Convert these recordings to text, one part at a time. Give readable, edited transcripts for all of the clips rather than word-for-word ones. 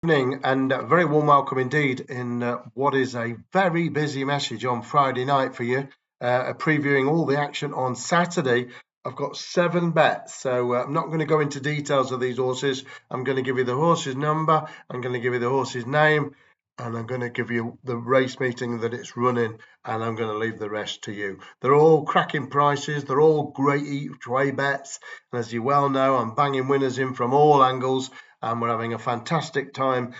Evening and very warm welcome indeed in what is a very busy message on Friday night for you, previewing all the action on Saturday. I've got 7 bets, so I'm not going to go into details of these horses. I'm going to give you the horse's number, I'm going to give you the horse's name, and I'm going to give you the race meeting that it's running, and I'm going to leave the rest to you. They're all cracking prices, they're all great each way bets, and as you well know, I'm banging winners in from all angles, and we're having a fantastic time.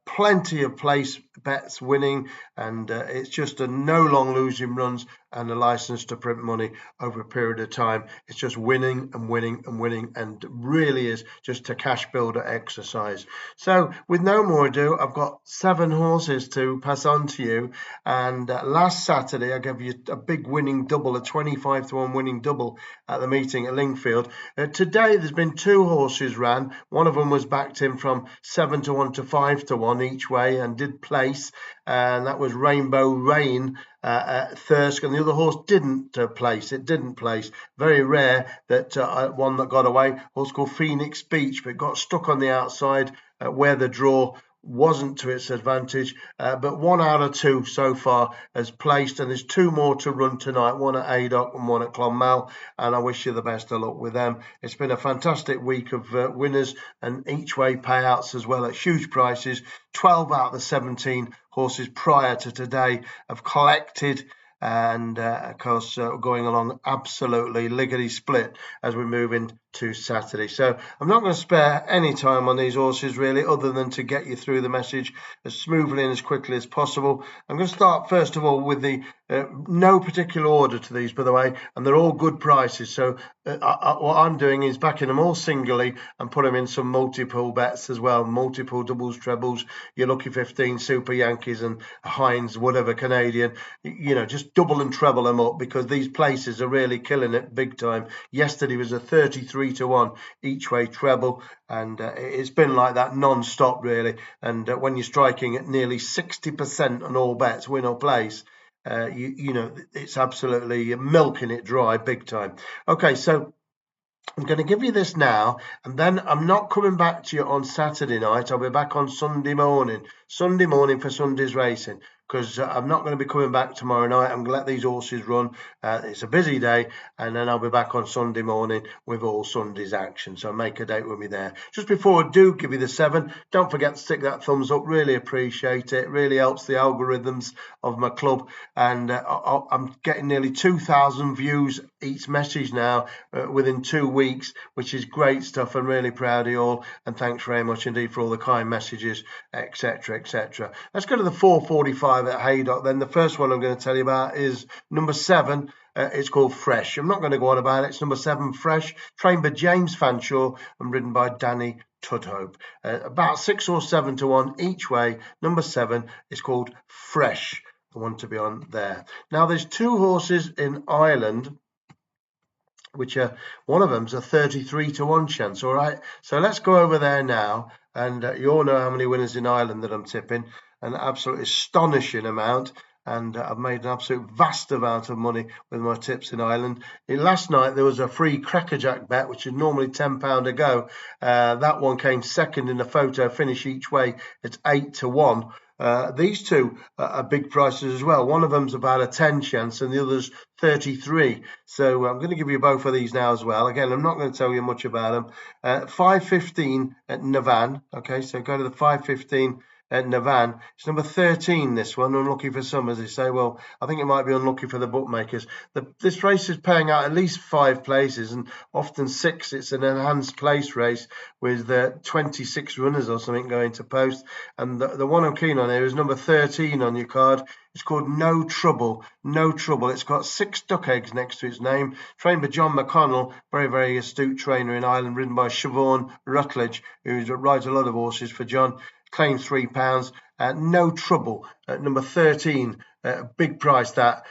Plenty of place bets winning, and it's just a no long losing runs and a license to print money over a period of time. It's just winning and winning and winning, and really is just a cash builder exercise. So with no more ado, I've got 7 horses to pass on to you, and last Saturday I gave you a big winning double, a 25-1 winning double at the meeting at Lingfield. Today there's been 2 horses ran. One of them was backed in from 7-1 to 5-1 each way and did place, and that was Rainbow Rain at Thirsk, and the other horse didn't place. It didn't place. Very rare that one that got away. Horse called Phoenix Beach, but got stuck on the outside where the draw wasn't to its advantage, but 1 out of 2 so far has placed, and there's 2 more to run tonight, one at Heigh-do and one at Clonmel, and I wish you the best of luck with them. It's been a fantastic week of winners and each way payouts as well at huge prices. 12 out of the 17 horses prior to today have collected, and of course going along absolutely lickety split as we move into Saturday. So I'm not going to spare any time on these horses really, other than to get you through the message as smoothly and as quickly as possible. I'm going to start first of all with the no particular order to these, by the way, and they're all good prices. So what I'm doing is backing them all singly and put them in some multiple bets as well, multiple doubles, trebles, your Lucky 15, Super Yankees and Heinz, whatever Canadian, just double and treble them up, because these places are really killing it big time. Yesterday was a 33-1 each way treble, and it's been like that non-stop really, and when you're striking at nearly 60% on all bets, win or place, it's absolutely milking it dry big time. Okay, so I'm going to give you this now, and then I'm not coming back to you on Saturday night. I'll be back on Sunday morning for Sunday's racing, because I'm not going to be coming back tomorrow night. I'm going to let these horses run. It's a busy day, and then I'll be back on Sunday morning with all Sunday's action. So make a date with me there. Just before I do give you the 7, don't forget to stick that thumbs up. Really appreciate it. It really helps the algorithms of my club, and I'm getting nearly 2,000 views each message now within 2 weeks, which is great stuff. I'm really proud of you all, and thanks very much indeed for all the kind messages, etc, etc. Let's go to the 4:45 at Heigh-do. Then the first one I'm going to tell you about is number 7. It's called Fresh. I'm not going to go on about it. It's number 7, Fresh, trained by James Fanshawe and ridden by Danny Tudhope. About 6 or 7 to 1 each way. Number 7 is called Fresh. I want to be on there. Now there's 2 horses in Ireland, which one of them's a 33-1 chance. All right, so let's go over there now, and you all know how many winners in Ireland that I'm tipping, an absolute astonishing amount, and I've made an absolute vast amount of money with my tips in Ireland. Last night there was a free crackerjack bet, which is normally £10 a go. That one came second in the photo finish each way. It's 8-1. These 2 are big prices as well. One of them's about a 10 chance and the other's 33. So I'm going to give you both of these now as well. Again, I'm not going to tell you much about them. 5:15 at Navan. Okay, so go to the 5:15 at Navan. It's number 13, this one, unlucky for some, as they say. Well, I think it might be unlucky for the bookmakers. This race is paying out at least 5 places, and often 6. It's an enhanced place race with 26 runners or something going to post. And the one I'm keen on here is number 13 on your card. It's called No Trouble. No Trouble. It's got 6 duck eggs next to its name. Trained by John McConnell, very, very astute trainer in Ireland, ridden by Siobhan Rutledge, who rides a lot of horses for John. Claims £3. No Trouble at number 13. Big price that.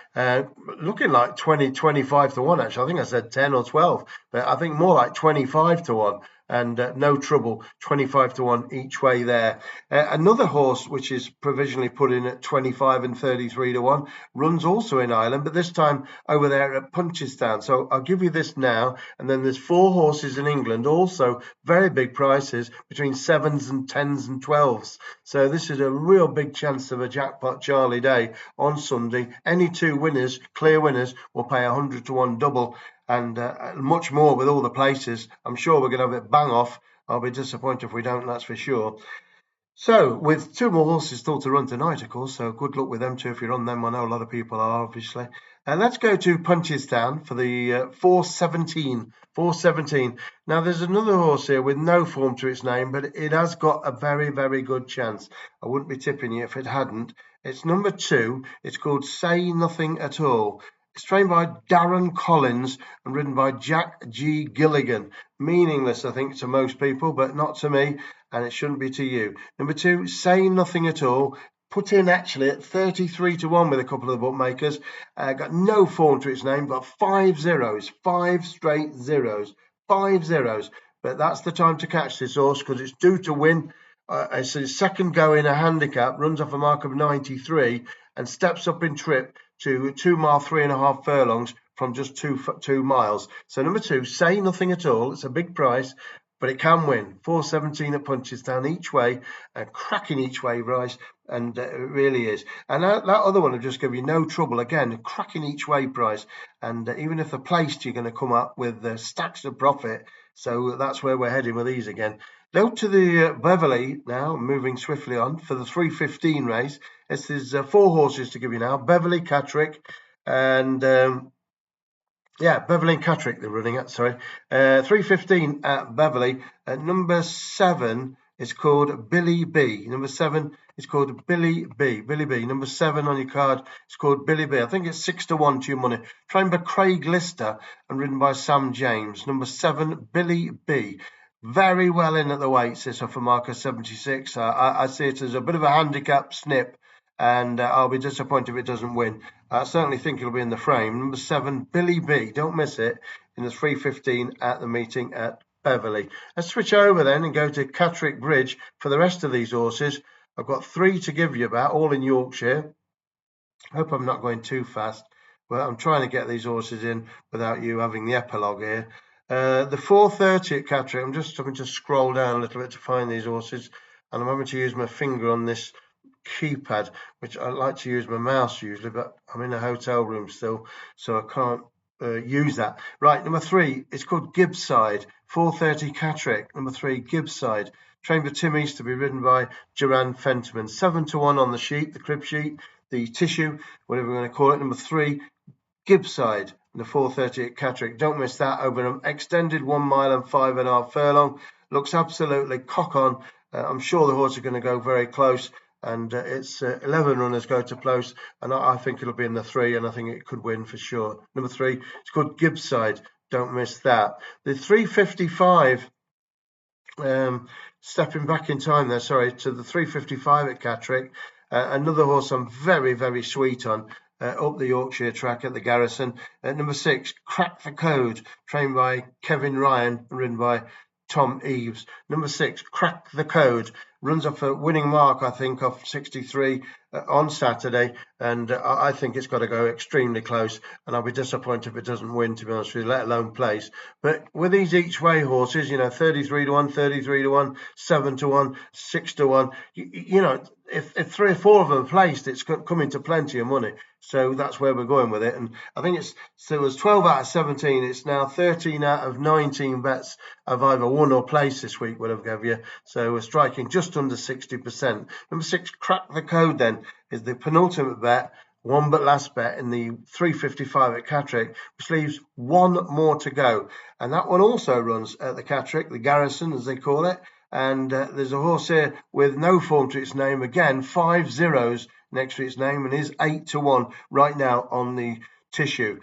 Looking like 25 to 1 actually. I think I said 10 or 12, but I think more like 25 to 1. and no trouble, 25 to 1 each way there. Another horse which is provisionally put in at 25 and 33 to 1 runs also in Ireland, but this time over there at Punchestown. So I'll give you this now, and then there's 4 horses in England, also very big prices between 7s and 10s and 12s. So this is a real big chance of a jackpot Charlie day on Sunday. Any 2 winners, clear winners, will pay 100 to 1 double, and much more with all the places. I'm sure we're going to have it bang off. I'll be disappointed if we don't, that's for sure. So, with 2 more horses still to run tonight, of course, so good luck with them too if you're on them. I know a lot of people are, obviously. And let's go to Punchestown for the 417. 417. Now, there's another horse here with no form to its name, but it has got a very, very good chance. I wouldn't be tipping you if it hadn't. It's number 2. It's called Say Nothing at All. It's trained by Darren Collins and ridden by Jack G. Gilligan. Meaningless, I think, to most people, but not to me, and it shouldn't be to you. Number 2, Say Nothing at All. Put in actually at 33 to 1 with a couple of the bookmakers. Got no form to its name, but 5 zeros, 5 straight zeros, 5 zeros. But that's the time to catch this horse because it's due to win. It's his second go in a handicap, runs off a mark of 93 and steps up in trip to 2 mile, 3.5 furlongs from just 2 miles. So number 2, Say Nothing at All. It's a big price, but it can win. 417 at Punchestown each way, cracking each way price, and it really is. And that other one will just give you no trouble. Again, cracking each way price, and even if they're placed, you're going to come up with stacks of profit. So that's where we're heading with these again. Go to the Beverly now, moving swiftly on for the 315 race. There's 4 horses to give you now. Beverly, Catterick, and Beverly and Catterick they're running at, sorry. 315 at Beverly. Number 7 is called Billy B. Number 7 is called Billy B. Billy B. Number 7 on your card is called Billy B. I think it's 6 to 1 to your money. Trained by Craig Lister and ridden by Sam James. Number 7, Billy B. Very well in at the weights, this off a marker 76. I see it as a bit of a handicap snip, and I'll be disappointed if it doesn't win. I certainly think it'll be in the frame. Number 7, Billy B. Don't miss it in the 315 at the meeting at Beverly. Let's switch over then and go to Catterick Bridge for the rest of these horses. I've got 3 to give you about, all in Yorkshire. Hope I'm not going too fast. Well, I'm trying to get these horses in without you having the epilogue here. The 430 at Catterick, I'm just having to scroll down a little bit to find these horses, and I'm having to use my finger on this keypad, which I like to use my mouse usually, but I'm in a hotel room still, so I can't use that. Right, number 3, it's called Gibside, 430 Catterick. Number 3, Gibside. Trained by Tim East to be ridden by Duran Fentiman. 7 to 1 on the sheet, the crib sheet, the tissue, whatever we're going to call it. Number 3, Gibside, the 430 at Catterick. Don't miss that, over an extended 1 mile and 5.5 furlong. Looks absolutely cock on. I'm sure the horse is going to go very close, and it's 11 runners go to close, and I think it'll be in the 3, and I think it could win for sure. Number 3, it's called Gibside. Don't miss that. The 355, stepping back in time there, sorry, to the 355 at Catterick. Another horse I'm very, very sweet on. Up the Yorkshire track at the Garrison. Number 6, Crack the Code, trained by Kevin Ryan, ridden by Tom Eves. Number 6, Crack the Code, runs off a winning mark, I think, off 63 on Saturday, and I think it's got to go extremely close, and I'll be disappointed if it doesn't win, to be honest with you, let alone place. But with these each way horses, 33 to 1, 33 to 1, 7 to 1, 6 to 1, if 3 or 4 of them are placed, it's coming to plenty of money. So that's where we're going with it. And I think it was 12 out of 17. It's now 13 out of 19 bets have either won or placed this week, whatever gave you. So we're striking just under 60%. Number 6, Crack the Code then, is the penultimate bet, one but last bet in the 355 at Catterick, which leaves 1 more to go. And that one also runs at the Catterick, the Garrison, as they call it. And there's a horse here with no form to its name. Again, 5 zeros next to its name, and is 8 to 1 right now on the tissue.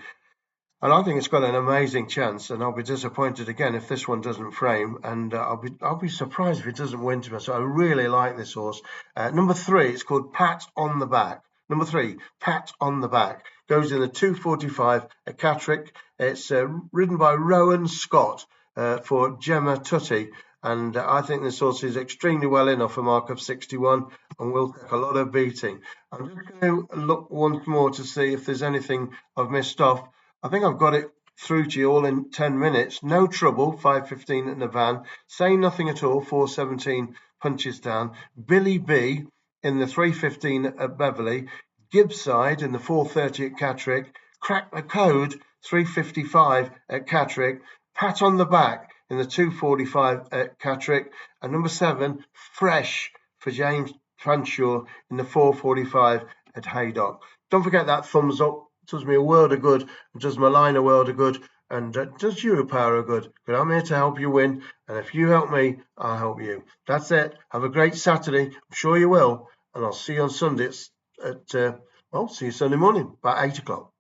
And I think it's got an amazing chance, and I'll be disappointed again if this one doesn't frame, and I'll be surprised if it doesn't win to me. So I really like this horse. Number 3, it's called Pat on the Back. Number 3, Pat on the Back, goes in the 245 at Catterick. It's ridden by Rowan Scott. for Gemma Tutty. And I think this horse is extremely well in off a mark of 61 and will take a lot of beating. I'm just going to look once more to see if there's anything I've missed off. I think I've got it through to you all in 10 minutes. No Trouble, 5:15 in the van. Say Nothing at All, 4:17 Punchestown. Billy B in the 3:15 at Beverly. Gibside in the 4:30 at Catterick. Crack the Code, 3:55 at Catterick. Pat on the Back in the 2:45 at Catterick. And number 7, Fresh for James Fanshawe in the 4:45 at Heigh-do. Don't forget that thumbs up. It does me a world of good. It does my line a world of good. And does you a power of good. But I'm here to help you win. And if you help me, I'll help you. That's it. Have a great Saturday. I'm sure you will. And I'll see you on Sunday well, see you Sunday morning about 8 o'clock.